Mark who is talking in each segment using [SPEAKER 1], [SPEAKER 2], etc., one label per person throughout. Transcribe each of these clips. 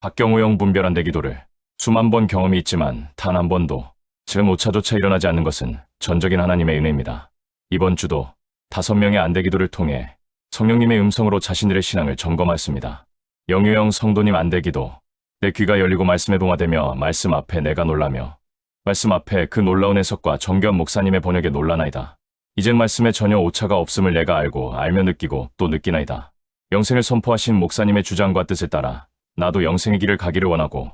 [SPEAKER 1] 박경호형 분별한 대기도를 수만 번 경험이 있지만 단 한 번도 제 오차조차 일어나지 않는 것은 전적인 하나님의 은혜입니다. 이번 주도 5명의 안대기도를 통해 성령님의 음성으로 자신들의 신앙을 점검하였습니다. 영유형 성도님 안대기도. 내 귀가 열리고 말씀에 동화되며 말씀 앞에 내가 놀라며 말씀 앞에 그 놀라운 해석과 정교한 목사님의 번역에 놀라나이다. 이젠 말씀에 전혀 오차가 없음을 내가 알며 느끼고 또 느끼나이다. 영생을 선포하신 목사님의 주장과 뜻을 따라 나도 영생의 길을 가기를 원하고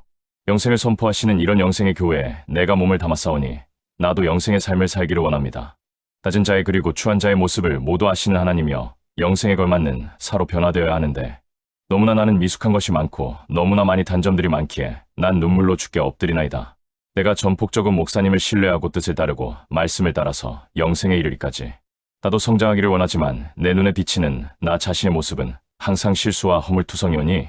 [SPEAKER 1] 영생을 선포하시는 이런 영생의 교회에 내가 몸을 담았사오니 나도 영생의 삶을 살기를 원합니다. 낮은 자의 그리고 추한 자의 모습을 모두 아시는 하나님이여 영생에 걸맞는 사로 변화되어야 하는데 너무나 나는 미숙한 것이 많고 너무나 많이 단점들이 많기에 난 눈물로 주께 엎드리나이다. 내가 전폭적인 목사님을 신뢰하고 뜻을 따르고 말씀을 따라서 영생에 이르기까지 나도 성장하기를 원하지만 내 눈에 비치는 나 자신의 모습은 항상 실수와 허물투성이오니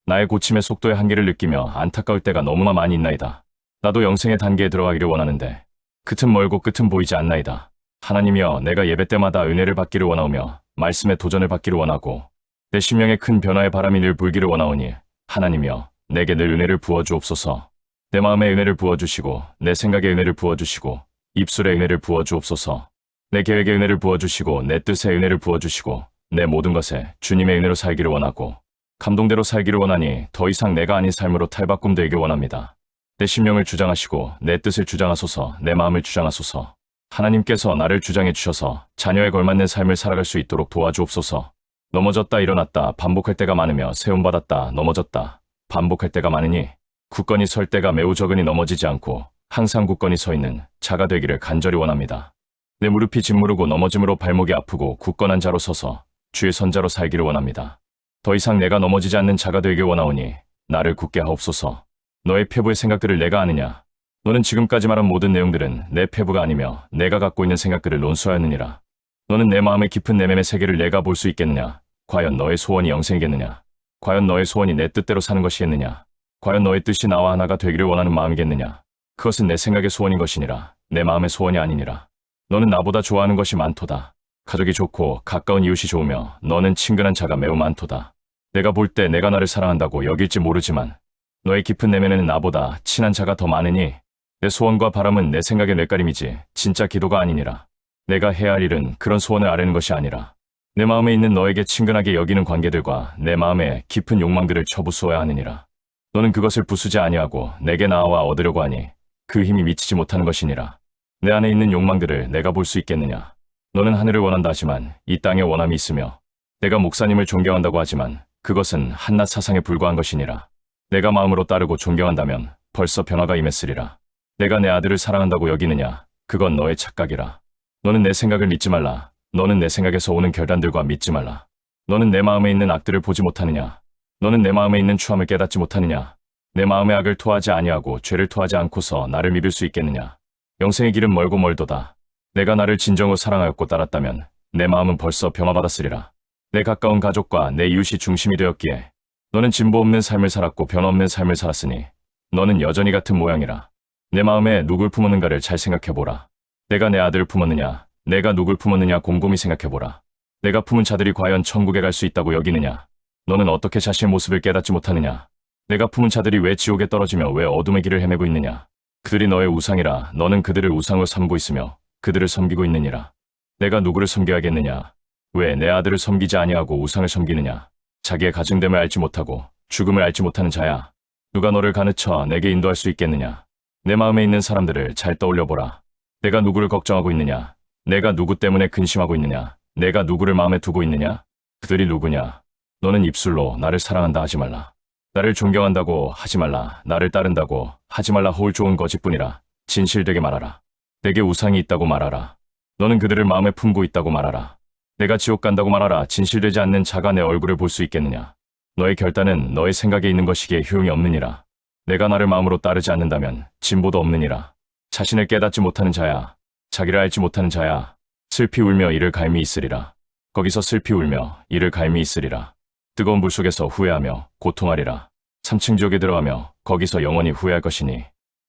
[SPEAKER 1] 나의 고침의 속도의 한계를 느끼며 안타까울 때가 너무나 많이 있나이다. 나도 영생의 단계에 들어가기를 원하는데 끝은 멀고 끝은 보이지 않나이다. 하나님이여 내가 예배 때마다 은혜를 받기를 원하오며 말씀의 도전을 받기를 원하고 내 심령에 큰 변화의 바람이 늘 불기를 원하오니 하나님이여 내게 늘 은혜를 부어주옵소서. 내 마음에 은혜를 부어주시고 내 생각에 은혜를 부어주시고 입술에 은혜를 부어주옵소서. 내 계획에 은혜를 부어주시고 내 뜻에 은혜를 부어주시고 내 모든 것에 주님의 은혜로 살기를 원하고 감동대로 살기를 원하니 더 이상 내가 아닌 삶으로 탈바꿈되기를 원합니다. 내 심령을 주장하시고 내 뜻을 주장하소서. 내 마음을 주장하소서. 하나님께서 나를 주장해 주셔서 자녀에 걸맞는 삶을 살아갈 수 있도록 도와주옵소서. 넘어졌다 일어났다 반복할 때가 많으며 세움받았다 넘어졌다 반복할 때가 많으니 굳건히 설 때가 매우 적으니 넘어지지 않고 항상 굳건히 서 있는 자가 되기를 간절히 원합니다. 내 무릎이 짓무르고 넘어짐으로 발목이 아프고 굳건한 자로 서서 주의 선자로 살기를 원합니다. 더 이상 내가 넘어지지 않는 자가 되길 원하오니 나를 굳게 하옵소서. 너의 폐부의 생각들을 내가 아느냐? 너는 지금까지 말한 모든 내용들은 내 폐부가 아니며 내가 갖고 있는 생각들을 논수하였느니라. 너는 내 마음의 깊은 내면의 세계를 내가 볼 수 있겠느냐? 과연 너의 소원이 영생이겠느냐? 과연 너의 소원이 내 뜻대로 사는 것이겠느냐? 과연 너의 뜻이 나와 하나가 되기를 원하는 마음이겠느냐? 그것은 내 생각의 소원인 것이니라. 내 마음의 소원이 아니니라. 너는 나보다 좋아하는 것이 많도다. 가족이 좋고 가까운 이웃이 좋으며 너는 친근한 자가 매우 많도다. 내가 볼 때 내가 나를 사랑한다고 여길지 모르지만 너의 깊은 내면에는 나보다 친한 자가 더 많으니 내 소원과 바람은 내 생각의 뇌가림이지 진짜 기도가 아니니라. 내가 해야 할 일은 그런 소원을 아뢰는 것이 아니라 내 마음에 있는 너에게 친근하게 여기는 관계들과 내 마음의 깊은 욕망들을 쳐부수어야 하느니라. 너는 그것을 부수지 아니하고 내게 나아와 얻으려고 하니 그 힘이 미치지 못하는 것이니라. 내 안에 있는 욕망들을 내가 볼 수 있겠느냐? 너는 하늘을 원한다 하지만 이 땅에 원함이 있으며 내가 목사님을 존경한다고 하지만 그것은 한낱 사상에 불과한 것이니라. 내가 마음으로 따르고 존경한다면 벌써 변화가 임했으리라. 내가 내 아들을 사랑한다고 여기느냐? 그건 너의 착각이라. 너는 내 생각을 믿지 말라. 너는 내 생각에서 오는 결단들과 믿지 말라. 너는 내 마음에 있는 악들을 보지 못하느냐? 너는 내 마음에 있는 추함을 깨닫지 못하느냐? 내 마음의 악을 토하지 아니하고 죄를 토하지 않고서 나를 믿을 수 있겠느냐? 영생의 길은 멀고 멀도다. 내가 나를 진정으로 사랑하였고 따랐다면 내 마음은 벌써 변화받았으리라. 내 가까운 가족과 내 이웃이 중심이 되었기에 너는 진보 없는 삶을 살았고 변화없는 삶을 살았으니 너는 여전히 같은 모양이라. 내 마음에 누굴 품었는가를 잘 생각해보라. 내가 내 아들을 품었느냐? 내가 누굴 품었느냐 곰곰이 생각해보라. 내가 품은 자들이 과연 천국에 갈 수 있다고 여기느냐? 너는 어떻게 자신의 모습을 깨닫지 못하느냐? 내가 품은 자들이 왜 지옥에 떨어지며 왜 어둠의 길을 헤매고 있느냐? 그들이 너의 우상이라. 너는 그들을 우상으로 삼고 있으며 그들을 섬기고 있느니라. 내가 누구를 섬겨야겠느냐? 왜 내 아들을 섬기지 아니하고 우상을 섬기느냐? 자기의 가증됨을 알지 못하고 죽음을 알지 못하는 자야. 누가 너를 가르쳐 내게 인도할 수 있겠느냐? 내 마음에 있는 사람들을 잘 떠올려보라. 내가 누구를 걱정하고 있느냐? 내가 누구 때문에 근심하고 있느냐? 내가 누구를 마음에 두고 있느냐? 그들이 누구냐? 너는 입술로 나를 사랑한다 하지 말라. 나를 존경한다고 하지 말라. 나를 따른다고 하지 말라. 홀 좋은 거짓뿐이라. 진실되게 말하라. 내게 우상이 있다고 말하라. 너는 그들을 마음에 품고 있다고 말하라. 내가 지옥 간다고 말하라. 진실되지 않는 자가 내 얼굴을 볼 수 있겠느냐? 너의 결단은 너의 생각에 있는 것이기에 효용이 없느니라. 내가 나를 마음으로 따르지 않는다면 진보도 없느니라. 자신을 깨닫지 못하는 자야. 자기를 알지 못하는 자야. 슬피 울며 이를 갈미 있으리라. 거기서 슬피 울며 이를 갈미 있으리라. 뜨거운 물 속에서 후회하며 고통하리라. 3층 지옥에 들어가며 거기서 영원히 후회할 것이니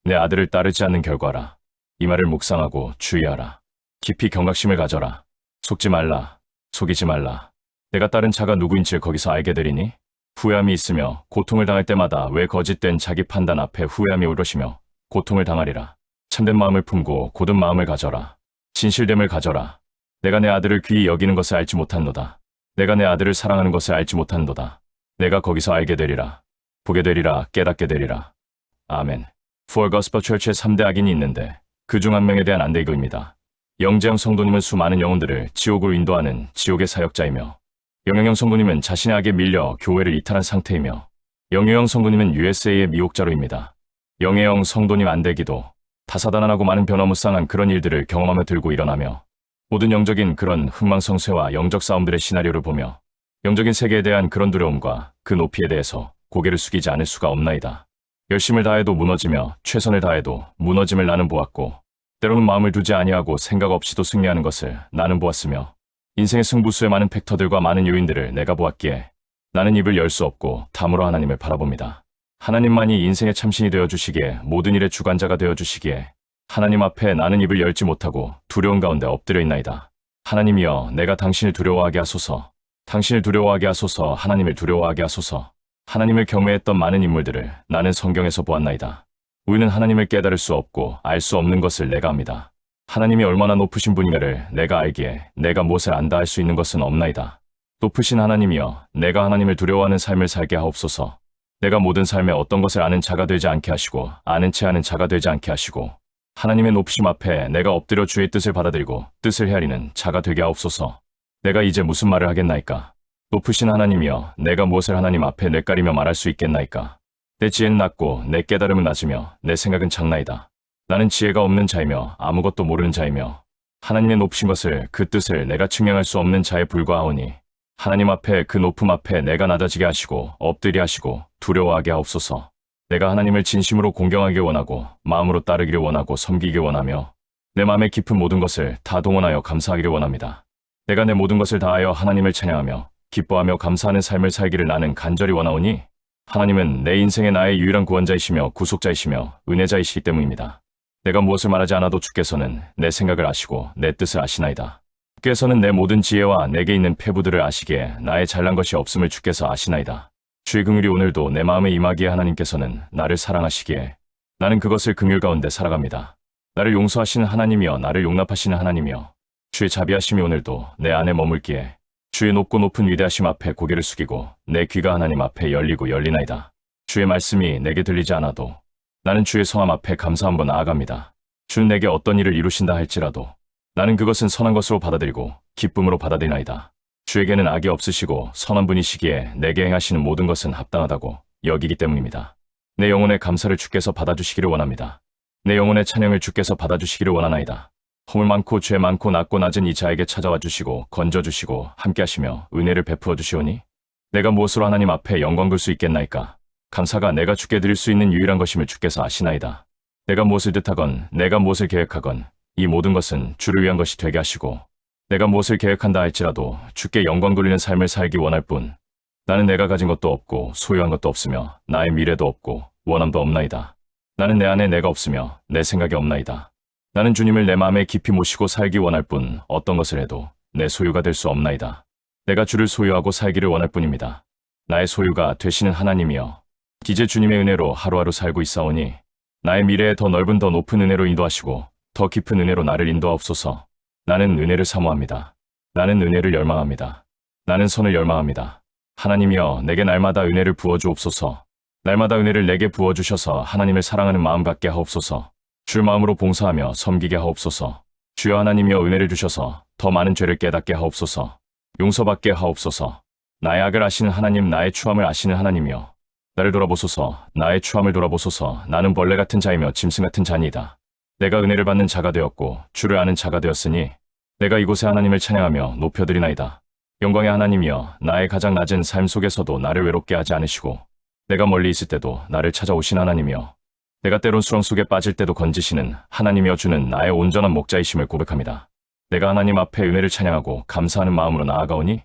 [SPEAKER 1] 내 아들을 따르지 않는 결과라. 이 말을 묵상하고 주의하라. 깊이 경각심을 가져라. 속지 말라. 속이지 말라. 내가 따른 자가 누구인지를 거기서 알게 되리니 후회함이 있으며 고통을 당할 때마다 왜 거짓된 자기 판단 앞에 후회함이 오르시며 고통을 당하리라. 참된 마음을 품고 곧은 마음을 가져라. 진실됨을 가져라. 내가 내 아들을 귀히 여기는 것을 알지 못한도다. 내가 내 아들을 사랑하는 것을 알지 못한도다. 내가 거기서 알게 되리라. 보게 되리라. 깨닫게 되리라. 아멘. For Gospel Church의 3대 악인이 있는데 그 중 한 명에 대한 안대기도입니다. 영재형 성도님은 수많은 영혼들을 지옥으로 인도하는 지옥의 사역자이며, 영영형 성도님은 자신의 악에 밀려 교회를 이탈한 상태이며, 영유형 성도님은 USA의 미혹자로입니다. 영예형 성도님 안대기도 다사다난하고 많은 변화무쌍한 그런 일들을 경험하며 들고 일어나며, 모든 영적인 그런 흥망성쇠와 영적 싸움들의 시나리오를 보며 영적인 세계에 대한 그런 두려움과 그 높이에 대해서 고개를 숙이지 않을 수가 없나이다. 열심을 다해도 무너지며 최선을 다해도 무너짐을 나는 보았고, 때로는 마음을 두지 아니하고 생각 없이도 승리하는 것을 나는 보았으며, 인생의 승부수의 많은 팩터들과 많은 요인들을 내가 보았기에 나는 입을 열 수 없고 담으로 하나님을 바라봅니다. 하나님만이 인생의 참신이 되어주시기에, 모든 일의 주관자가 되어주시기에 하나님 앞에 나는 입을 열지 못하고 두려운 가운데 엎드려 있나이다. 하나님이여, 내가 당신을 두려워하게 하소서. 당신을 두려워하게 하소서. 하나님을 두려워하게 하소서. 하나님을 경외했던 많은 인물들을 나는 성경에서 보았나이다. 우리는 하나님을 깨달을 수 없고 알 수 없는 것을 내가 압니다. 하나님이 얼마나 높으신 분인가를 내가 알기에 내가 무엇을 안다 할 수 있는 것은 없나이다. 높으신 하나님이여, 내가 하나님을 두려워하는 삶을 살게 하옵소서. 내가 모든 삶에 어떤 것을 아는 자가 되지 않게 하시고 아는 채 하는 자가 되지 않게 하시고, 하나님의 높으심 앞에 내가 엎드려 주의 뜻을 받아들이고 뜻을 헤아리는 자가 되게 하옵소서. 내가 이제 무슨 말을 하겠나이까? 높으신 하나님이여, 내가 무엇을 하나님 앞에 뇌까리며 말할 수 있겠나이까? 내 지혜는 낮고 내 깨달음은 낮으며 내 생각은 작나이다. 나는 지혜가 없는 자이며 아무것도 모르는 자이며 하나님의 높으신 것을, 그 뜻을 내가 측량할 수 없는 자에 불과하오니, 하나님 앞에 그 높음 앞에 내가 낮아지게 하시고 엎드리게 하시고 두려워하게 하옵소서. 내가 하나님을 진심으로 공경하길 원하고 마음으로 따르기를 원하고 섬기길 원하며 내 마음의 깊은 모든 것을 다 동원하여 감사하기를 원합니다. 내가 내 모든 것을 다하여 하나님을 찬양하며 기뻐하며 감사하는 삶을 살기를 나는 간절히 원하오니, 하나님은 내 인생의 나의 유일한 구원자이시며 구속자이시며 은혜자이시기 때문입니다. 내가 무엇을 말하지 않아도 주께서는 내 생각을 아시고 내 뜻을 아시나이다. 주께서는 내 모든 지혜와 내게 있는 패부들을 아시기에 나의 잘난 것이 없음을 주께서 아시나이다. 주의 긍휼이 오늘도 내 마음에 임하기에 하나님께서는 나를 사랑하시기에 나는 그것을 긍휼 가운데 살아갑니다. 나를 용서하시는 하나님이여, 나를 용납하시는 하나님이여, 주의 자비하심이 오늘도 내 안에 머물기에 주의 높고 높은 위대하심 앞에 고개를 숙이고 내 귀가 하나님 앞에 열리고 열리나이다. 주의 말씀이 내게 들리지 않아도 나는 주의 성함 앞에 감사 한번 나아갑니다. 주는 내게 어떤 일을 이루신다 할지라도 나는 그것은 선한 것으로 받아들이고 기쁨으로 받아들이나이다. 주에게는 악이 없으시고 선한 분이시기에 내게 행하시는 모든 것은 합당하다고 여기기 때문입니다. 내 영혼의 감사를 주께서 받아주시기를 원합니다. 내 영혼의 찬양을 주께서 받아주시기를 원하나이다. 허물 많고 죄 많고 낮고 낮은 이 자에게 찾아와 주시고 건져주시고 함께하시며 은혜를 베푸어 주시오니, 내가 무엇으로 하나님 앞에 영광 돌 수 있겠나이까? 감사가 내가 주께 드릴 수 있는 유일한 것임을 주께서 아시나이다. 내가 무엇을 뜻하건 내가 무엇을 계획하건 이 모든 것은 주를 위한 것이 되게 하시고, 내가 무엇을 계획한다 할지라도 주께 영광 돌리는 삶을 살기 원할 뿐, 나는 내가 가진 것도 없고 소유한 것도 없으며 나의 미래도 없고 원함도 없나이다. 나는 내 안에 내가 없으며 내 생각이 없나이다. 나는 주님을 내 마음에 깊이 모시고 살기 원할 뿐 어떤 것을 해도 내 소유가 될 수 없나이다. 내가 주를 소유하고 살기를 원할 뿐입니다. 나의 소유가 되시는 하나님이여, 이제 주님의 은혜로 하루하루 살고 있사오니 나의 미래에 더 넓은 더 높은 은혜로 인도하시고 더 깊은 은혜로 나를 인도하옵소서. 나는 은혜를 사모합니다. 나는 은혜를 열망합니다. 나는 선을 열망합니다. 하나님이여, 내게 날마다 은혜를 부어주옵소서. 날마다 은혜를 내게 부어주셔서 하나님을 사랑하는 마음 갖게 하옵소서. 줄 마음으로 봉사하며 섬기게 하옵소서. 주여 하나님이여, 은혜를 주셔서 더 많은 죄를 깨닫게 하옵소서. 용서받게 하옵소서. 나의 악을 아시는 하나님, 나의 추함을 아시는 하나님이여, 나를 돌아보소서. 나의 추함을 돌아보소서. 나는 벌레 같은 자이며 짐승 같은 자니이다. 내가 은혜를 받는 자가 되었고 주를 아는 자가 되었으니 내가 이곳에 하나님을 찬양하며 높여드리나이다. 영광의 하나님이여, 나의 가장 낮은 삶 속에서도 나를 외롭게 하지 않으시고 내가 멀리 있을 때도 나를 찾아오신 하나님이여, 내가 때론 수렁 속에 빠질 때도 건지시는 하나님이여, 주는 나의 온전한 목자이심을 고백합니다. 내가 하나님 앞에 은혜를 찬양하고 감사하는 마음으로 나아가오니,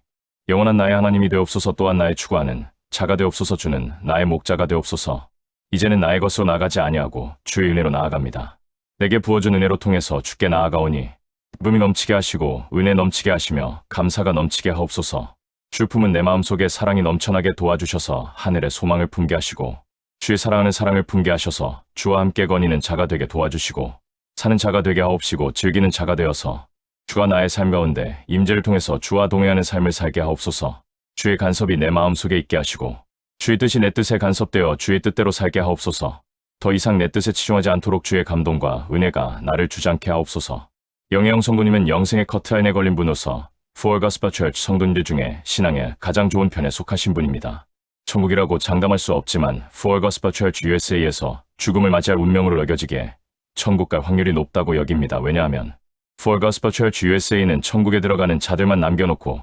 [SPEAKER 1] 영원한 나의 하나님이 되옵소서. 또한 나의 추구하는 자가 되옵소서. 주는 나의 목자가 되옵소서. 이제는 나의 것으로 나가지 아니하고 주의 은혜로 나아갑니다. 내게 부어준 은혜로 통해서 주께 나아가오니 기쁨이 넘치게 하시고 은혜 넘치게 하시며 감사가 넘치게 하옵소서. 주 품은 내 마음속에 사랑이 넘쳐나게 도와주셔서 하늘에 소망을 품게 하시고 주의 사랑하는 사랑을 품게 하셔서 주와 함께 거니는 자가 되게 도와주시고 사는 자가 되게 하옵시고 즐기는 자가 되어서 주가 나의 삶 가운데 임재를 통해서 주와 동행하는 삶을 살게 하옵소서. 주의 간섭이 내 마음속에 있게 하시고 주의 뜻이 내 뜻에 간섭되어 주의 뜻대로 살게 하옵소서. 더 이상 내 뜻에 치중하지 않도록 주의 감동과 은혜가 나를 주장케 하옵소서. 영예영 성도님은 영생의 커트라인에 걸린 분으로서 Full Gospel Church 성도님들 중에 신앙에 가장 좋은 편에 속하신 분입니다. 천국이라고 장담할 수 없지만 Full Gospel Church USA에서 죽음을 맞이할 운명으로 여겨지기에 천국 갈 확률이 높다고 여깁니다. 왜냐하면 Full Gospel Church USA는 천국에 들어가는 자들만 남겨놓고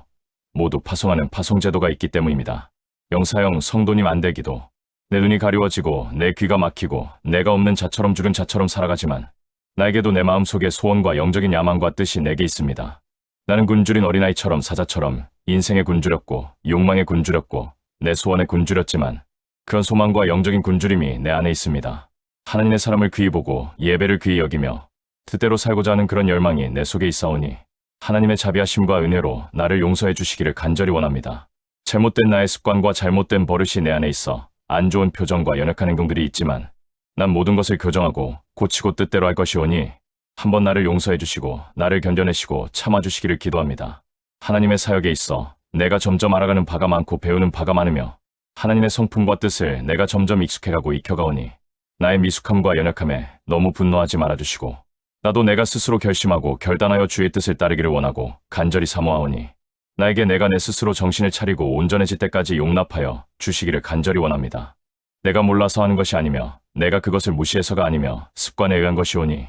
[SPEAKER 1] 모두 파송하는 파송제도가 있기 때문입니다. 영사형 성도님 안되기도 내 눈이 가리워지고 내 귀가 막히고 내가 없는 자처럼 죽은 자처럼 살아가지만 나에게도 내 마음속에 소원과 영적인 야망과 뜻이 내게 있습니다. 나는 굶주린 어린아이처럼 사자처럼 인생에 굶주렸고 욕망에 굶주렸고 내 소원에 굶주렸지만 그런 소망과 영적인 굶주림이 내 안에 있습니다. 하나님의 사람을 귀히 보고 예배를 귀히 여기며 뜻대로 살고자 하는 그런 열망이 내 속에 있사오니 하나님의 자비하심과 은혜로 나를 용서해 주시기를 간절히 원합니다. 잘못된 나의 습관과 잘못된 버릇이 내 안에 있어 안 좋은 표정과 연약한 행동들이 있지만 난 모든 것을 교정하고 고치고 뜻대로 할 것이오니 한번 나를 용서해 주시고 나를 견뎌내시고 참아주시기를 기도합니다. 하나님의 사역에 있어 내가 점점 알아가는 바가 많고 배우는 바가 많으며 하나님의 성품과 뜻을 내가 점점 익숙해가고 익혀가오니 나의 미숙함과 연약함에 너무 분노하지 말아주시고 나도 내가 스스로 결심하고 결단하여 주의 뜻을 따르기를 원하고 간절히 사모하오니 나에게 내가 내 스스로 정신을 차리고 온전해질 때까지 용납하여 주시기를 간절히 원합니다. 내가 몰라서 하는 것이 아니며 내가 그것을 무시해서가 아니며 습관에 의한 것이오니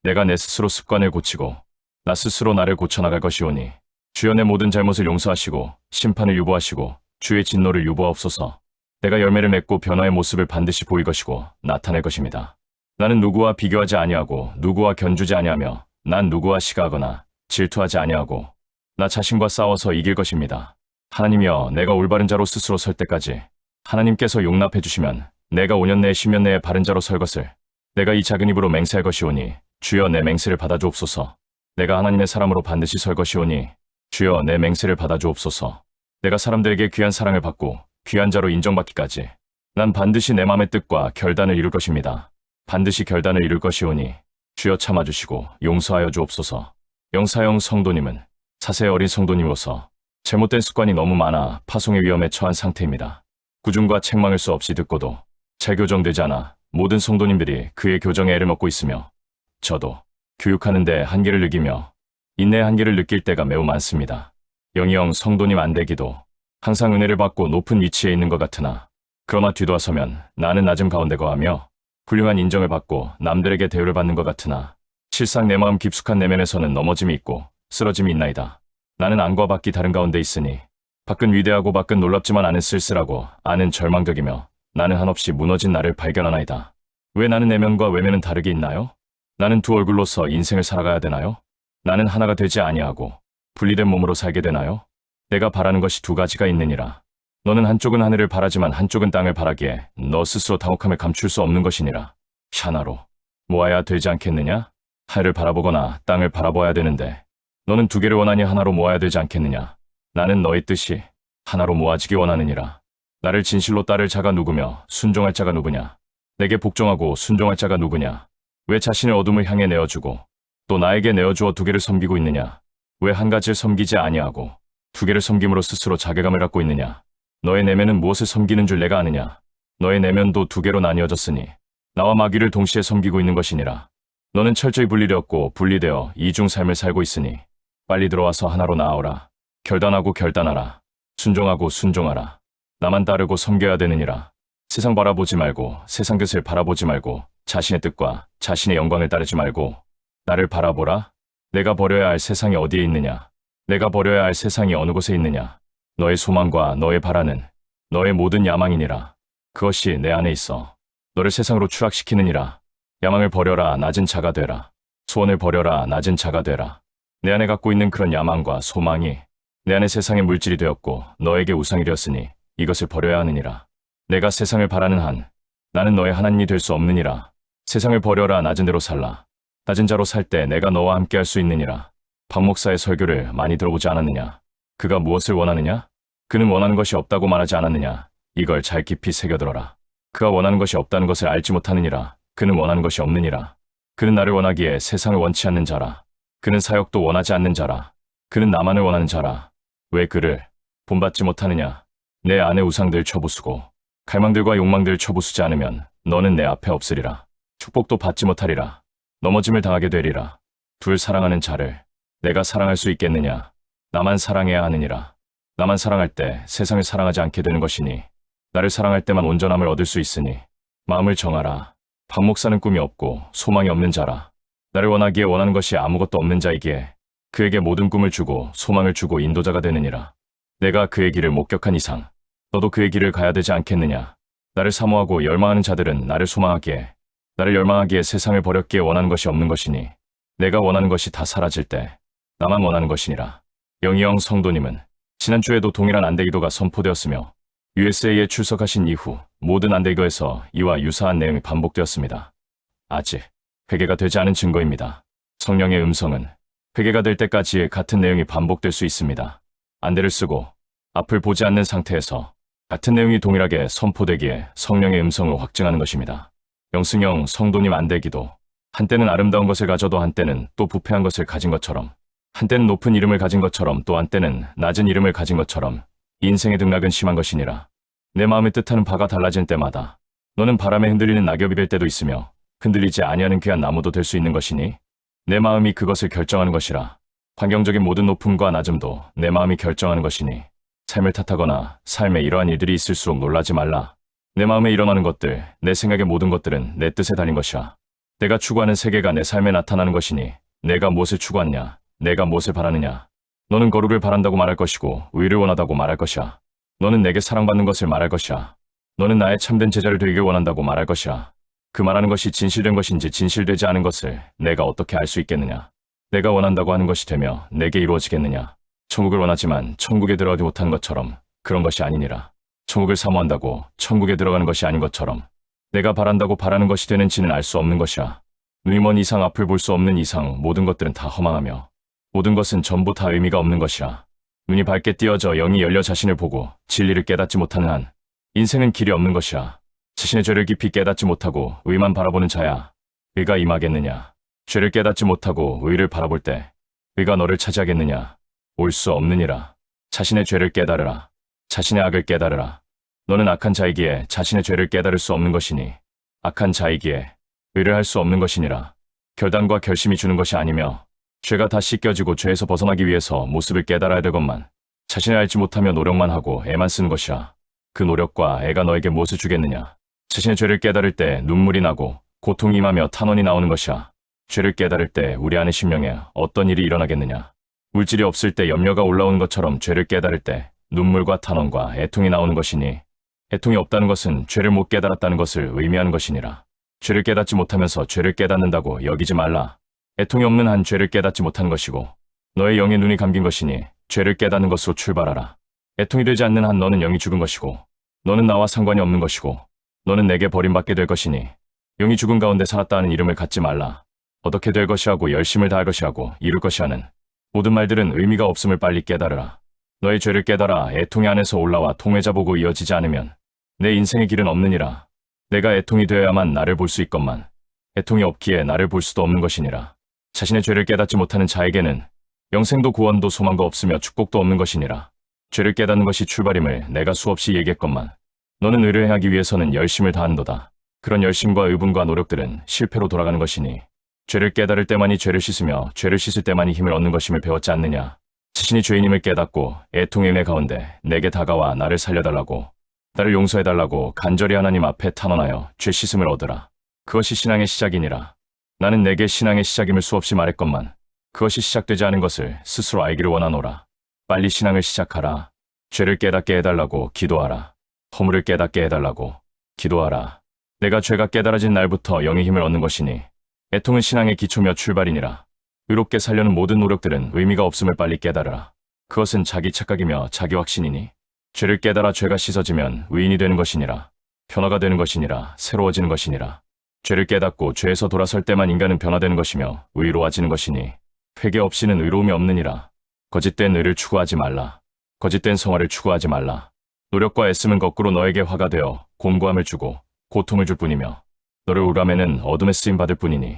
[SPEAKER 1] 내가 내 스스로 습관을 고치고 나 스스로 나를 고쳐나갈 것이오니 주여 내 모든 잘못을 용서하시고 심판을 유보하시고 주의 진노를 유보하옵소서. 내가 열매를 맺고 변화의 모습을 반드시 보일 것이고 나타낼 것입니다. 나는 누구와 비교하지 아니하고 누구와 견주지 아니하며 난 누구와 시가하거나 질투하지 아니하고 나 자신과 싸워서 이길 것입니다. 하나님이여 내가 올바른 자로 스스로 설 때까지 하나님께서 용납해 주시면 내가 5년 내에 10년 내에 바른 자로 설 것을 내가 이 작은 입으로 맹세할 것이오니 주여 내 맹세를 받아주옵소서. 내가 하나님의 사람으로 반드시 설 것이오니 주여 내 맹세를 받아주옵소서. 내가 사람들에게 귀한 사랑을 받고 귀한 자로 인정받기까지 난 반드시 내 마음의 뜻과 결단을 이룰 것입니다. 반드시 결단을 이룰 것이오니 주여 참아주시고 용서하여 주옵소서. 영사형 성도님은 사세 어린 성도님으로서 잘못된 습관이 너무 많아 파송의 위험에 처한 상태입니다. 꾸중과 책망을 수 없이 듣고도 잘 교정되지 않아 모든 성도님들이 그의 교정에 애를 먹고 있으며 저도 교육하는 데 한계를 느끼며 인내의 한계를 느낄 때가 매우 많습니다. 영희형 성도님 안되기도 항상 은혜를 받고 높은 위치에 있는 것 같으나 그러나 뒤돌아서면 나는 낮음 가운데 거하며 훌륭한 인정을 받고 남들에게 대우를 받는 것 같으나 실상 내 마음 깊숙한 내면에서는 넘어짐이 있고 쓰러짐이 있나이다. 나는 안과 밖이 다른 가운데 있으니 밖은 위대하고 밖은 놀랍지만 안은 쓸쓸하고 안은 절망적이며 나는 한없이 무너진 나를 발견하나이다. 왜 나는 내면과 외면은 다르게 있나요? 나는 두 얼굴로서 인생을 살아가야 되나요? 나는 하나가 되지 아니하고 분리된 몸으로 살게 되나요? 내가 바라는 것이 두 가지가 있느니라. 너는 한쪽은 하늘을 바라지만 한쪽은 땅을 바라기에 너 스스로 당혹함을 감출 수 없는 것이니라. 하나로 모아야 되지 않겠느냐? 하늘을 바라보거나 땅을 바라보아야 되는데 너는 두 개를 원하니 하나로 모아야 되지 않겠느냐? 나는 너의 뜻이 하나로 모아지기 원하느니라. 나를 진실로 따를 자가 누구며 순종할 자가 누구냐? 내게 복종하고 순종할 자가 누구냐? 왜 자신의 어둠을 향해 내어주고 또 나에게 내어주어 두 개를 섬기고 있느냐? 왜 한 가지를 섬기지 아니하고 두 개를 섬김으로 스스로 자괴감을 갖고 있느냐? 너의 내면은 무엇을 섬기는 줄 내가 아느냐? 너의 내면도 두 개로 나뉘어졌으니 나와 마귀를 동시에 섬기고 있는 것이니라. 너는 철저히 분리되었고 분리되어 이중 삶을 살고 있으니 빨리 들어와서 하나로 나아오라. 결단하고 결단하라. 순종하고 순종하라. 나만 따르고 섬겨야 되느니라. 세상 바라보지 말고 세상 뜻을 바라보지 말고 자신의 뜻과 자신의 영광을 따르지 말고 나를 바라보라. 내가 버려야 할 세상이 어디에 있느냐? 내가 버려야 할 세상이 어느 곳에 있느냐? 너의 소망과 너의 바라는 너의 모든 야망이니라. 그것이 내 안에 있어. 너를 세상으로 추락시키느니라. 야망을 버려라. 낮은 자가 되라. 소원을 버려라. 낮은 자가 되라. 내 안에 갖고 있는 그런 야망과 소망이 내 안에 세상의 물질이 되었고 너에게 우상이 되었으니 이것을 버려야 하느니라. 내가 세상을 바라는 한 나는 너의 하나님이 될 수 없느니라. 세상을 버려라. 낮은 대로 살라. 낮은 자로 살 때 내가 너와 함께 할 수 있느니라. 박 목사의 설교를 많이 들어보지 않았느냐? 그가 무엇을 원하느냐? 그는 원하는 것이 없다고 말하지 않았느냐. 이걸 잘 깊이 새겨들어라. 그가 원하는 것이 없다는 것을 알지 못하느니라. 그는 원하는 것이 없느니라. 그는 나를 원하기에 세상을 원치 않는 자라. 그는 사역도 원하지 않는 자라. 그는 나만을 원하는 자라. 왜 그를 본받지 못하느냐. 내 안의 우상들 쳐부수고 갈망들과 욕망들 쳐부수지 않으면 너는 내 앞에 없으리라. 축복도 받지 못하리라. 넘어짐을 당하게 되리라. 둘 사랑하는 자를 내가 사랑할 수 있겠느냐. 나만 사랑해야 하느니라. 나만 사랑할 때 세상을 사랑하지 않게 되는 것이니 나를 사랑할 때만 온전함을 얻을 수 있으니 마음을 정하라. 박 목사는 꿈이 없고 소망이 없는 자라. 나를 원하기에 원하는 것이 아무것도 없는 자이기에 그에게 모든 꿈을 주고 소망을 주고 인도자가 되느니라. 내가 그의 길을 목격한 이상 너도 그의 길을 가야 되지 않겠느냐. 나를 사모하고 열망하는 자들은 나를 소망하기에 나를 열망하기에 세상을 버렸기에 원하는 것이 없는 것이니 내가 원하는 것이 다 사라질 때 나만 원하는 것이니라. 영희영 성도님은 지난주에도 동일한 안대기도가 선포되었으며 USA에 출석하신 이후 모든 안대기도에서 이와 유사한 내용이 반복되었습니다. 아직 회개가 되지 않은 증거입니다. 성령의 음성은 회개가 될 때까지 같은 내용이 반복될 수 있습니다. 안대를 쓰고 앞을 보지 않는 상태에서 같은 내용이 동일하게 선포되기에 성령의 음성을 확증하는 것입니다. 영승영 성도님 안대기도 한때는 아름다운 것을 가져도 한때는 또 부패한 것을 가진 것처럼 한때는 높은 이름을 가진 것처럼 또 한때는 낮은 이름을 가진 것처럼 인생의 등락은 심한 것이니라. 내 마음이 뜻하는 바가 달라진 때마다 너는 바람에 흔들리는 낙엽이 될 때도 있으며 흔들리지 아니하는 귀한 나무도 될 수 있는 것이니 내 마음이 그것을 결정하는 것이라. 환경적인 모든 높음과 낮음도 내 마음이 결정하는 것이니 삶을 탓하거나 삶에 이러한 일들이 있을수록 놀라지 말라. 내 마음에 일어나는 것들, 내 생각의 모든 것들은 내 뜻에 달린 것이야. 내가 추구하는 세계가 내 삶에 나타나는 것이니 내가 무엇을 추구하느냐, 내가 무엇을 바라느냐. 너는 거룩을 바란다고 말할 것이고 의를 원하다고 말할 것이야. 너는 내게 사랑받는 것을 말할 것이야. 너는 나의 참된 제자를 되기를 원한다고 말할 것이야. 그 말하는 것이 진실된 것인지 진실되지 않은 것을 내가 어떻게 알 수 있겠느냐. 내가 원한다고 하는 것이 되며 내게 이루어지겠느냐. 천국을 원하지만 천국에 들어가지 못하는 것처럼 그런 것이 아니니라. 천국을 사모한다고 천국에 들어가는 것이 아닌 것처럼 내가 바란다고 바라는 것이 되는지는 알 수 없는 것이야. 눈이 먼 이상 앞을 볼 수 없는 이상 모든 것들은 다 허망하며 모든 것은 전부 다 의미가 없는 것이라. 눈이 밝게 띄어져 영이 열려 자신을 보고 진리를 깨닫지 못하는 한 인생은 길이 없는 것이야. 자신의 죄를 깊이 깨닫지 못하고 의만 바라보는 자야. 의가 임하겠느냐. 죄를 깨닫지 못하고 의를 바라볼 때 의가 너를 차지하겠느냐. 올 수 없느니라. 자신의 죄를 깨달으라. 자신의 악을 깨달으라. 너는 악한 자이기에 자신의 죄를 깨달을 수 없는 것이니 악한 자이기에 의를 할 수 없는 것이니라. 결단과 결심이 주는 것이 아니며 죄가 다 씻겨지고 죄에서 벗어나기 위해서 모습을 깨달아야 되건만 자신을 알지 못하며 노력만 하고 애만 쓰는 것이야. 그 노력과 애가 너에게 무엇을 주겠느냐. 자신의 죄를 깨달을 때 눈물이 나고 고통이 임하며 탄원이 나오는 것이야. 죄를 깨달을 때 우리 안의 심령에 어떤 일이 일어나겠느냐. 물질이 없을 때 염려가 올라오는 것처럼 죄를 깨달을 때 눈물과 탄원과 애통이 나오는 것이니 애통이 없다는 것은 죄를 못 깨달았다는 것을 의미하는 것이니라. 죄를 깨닫지 못하면서 죄를 깨닫는다고 여기지 말라. 애통이 없는 한 죄를 깨닫지 못하는 것이고 너의 영의 눈이 감긴 것이니 죄를 깨닫는 것으로 출발하라. 애통이 되지 않는 한 너는 영이 죽은 것이고 너는 나와 상관이 없는 것이고 너는 내게 버림받게 될 것이니 영이 죽은 가운데 살았다 하는 이름을 갖지 말라. 어떻게 될 것이하고 열심을 다할 것이하고 이룰 것이하는 모든 말들은 의미가 없음을 빨리 깨달으라. 너의 죄를 깨달아 애통이 안에서 올라와 통회자 보고 이어지지 않으면 내 인생의 길은 없느니라. 내가 애통이 되어야만 나를 볼 수 있건만 애통이 없기에 나를 볼 수도 없는 것이니라. 자신의 죄를 깨닫지 못하는 자에게는 영생도 구원도 소망도 없으며 축복도 없는 것이니라. 죄를 깨닫는 것이 출발임을 내가 수없이 얘기했건만 너는 의를 행하기 위해서는 열심을 다한도다. 그런 열심과 의분과 노력들은 실패로 돌아가는 것이니 죄를 깨달을 때만이 죄를 씻으며 죄를 씻을 때만이 힘을 얻는 것임을 배웠지 않느냐. 자신이 죄인임을 깨닫고 애통의 은혜 가운데 내게 다가와 나를 살려달라고 나를 용서해달라고 간절히 하나님 앞에 탄원하여 죄 씻음을 얻으라. 그것이 신앙의 시작이니라. 나는 내게 신앙의 시작임을 수없이 말했건만 그것이 시작되지 않은 것을 스스로 알기를 원하노라. 빨리 신앙을 시작하라. 죄를 깨닫게 해달라고 기도하라. 허물을 깨닫게 해달라고 기도하라. 내가 죄가 깨달아진 날부터 영의 힘을 얻는 것이니 애통은 신앙의 기초며 출발이니라. 의롭게 살려는 모든 노력들은 의미가 없음을 빨리 깨달으라. 그것은 자기 착각이며 자기 확신이니 죄를 깨달아 죄가 씻어지면 의인이 되는 것이니라. 변화가 되는 것이니라. 새로워지는 것이니라. 죄를 깨닫고 죄에서 돌아설 때만 인간은 변화되는 것이며 의로워지는 것이니 회개 없이는 의로움이 없느니라. 거짓된 의를 추구하지 말라. 거짓된 성화를 추구하지 말라. 노력과 애씀은 거꾸로 너에게 화가 되어 곤고함을 주고 고통을 줄 뿐이며 너를 우람에는 어둠에 쓰임 받을 뿐이니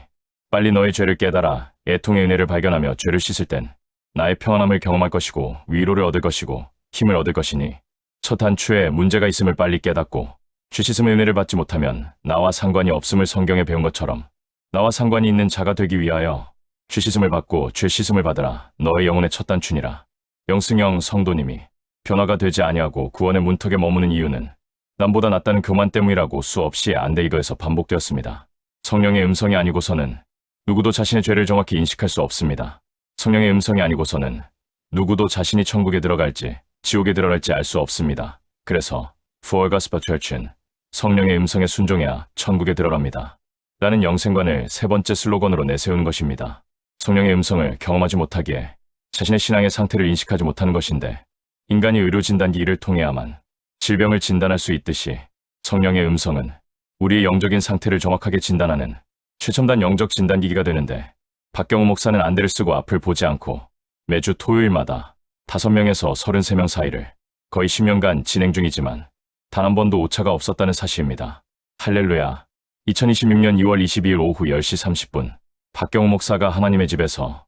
[SPEAKER 1] 빨리 너의 죄를 깨달아 애통의 은혜를 발견하며 죄를 씻을 땐 나의 평안함을 경험할 것이고 위로를 얻을 것이고 힘을 얻을 것이니 첫 단추에 문제가 있음을 빨리 깨닫고 죄 씻음의 은혜를 받지 못하면 나와 상관이 없음을 성경에 배운 것처럼 나와 상관이 있는 자가 되기 위하여 죄 씻음을 받고 죄 씻음을 받으라. 너의 영혼의 첫 단추니라. 영승형 성도님이 변화가 되지 아니하고 구원의 문턱에 머무는 이유는 남보다 낫다는 교만 때문이라고 수없이 안데이거에서 반복되었습니다. 성령의 음성이 아니고서는 누구도 자신의 죄를 정확히 인식할 수 없습니다. 성령의 음성이 아니고서는 누구도 자신이 천국에 들어갈지 지옥에 들어갈지 알 수 없습니다. 그래서 For Gospel Church는 성령의 음성에 순종해야 천국에 들어갑니다. 라는 영생관을 세 번째 슬로건으로 내세운 것입니다. 성령의 음성을 경험하지 못하기에 자신의 신앙의 상태를 인식하지 못하는 것인데 인간이 의료진단기를 통해야만 질병을 진단할 수 있듯이 성령의 음성은 우리의 영적인 상태를 정확하게 진단하는 최첨단 영적 진단기기가 되는데 박경우 목사는 안대를 쓰고 앞을 보지 않고 매주 토요일마다 5명에서 33명 사이를 거의 10년간 진행 중이지만 단 한 번도 오차가 없었다는 사실입니다. 할렐루야. 2026년 2월 22일 오후 10시 30분 박경우 목사가 하나님의 집에서